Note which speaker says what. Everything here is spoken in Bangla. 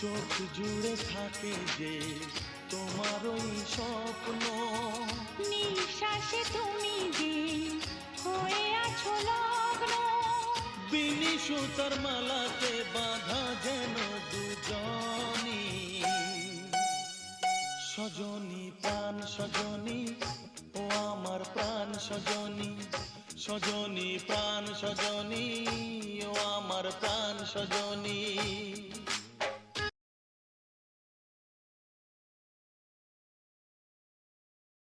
Speaker 1: চোখ জুড়ে থাকে যে তোমার ওই স্বপ্ন,
Speaker 2: নিঃশ্বাসে তুমি যে হয়ে আছো লগ্ন।
Speaker 1: বিনি সুতার মালাতে বাঁধা যেন দুজনি, সজনী প্রাণ সজনী ও আমার প্রাণ সজনী, সজনী প্রাণ সজনী ও আমার প্রাণ সজনী।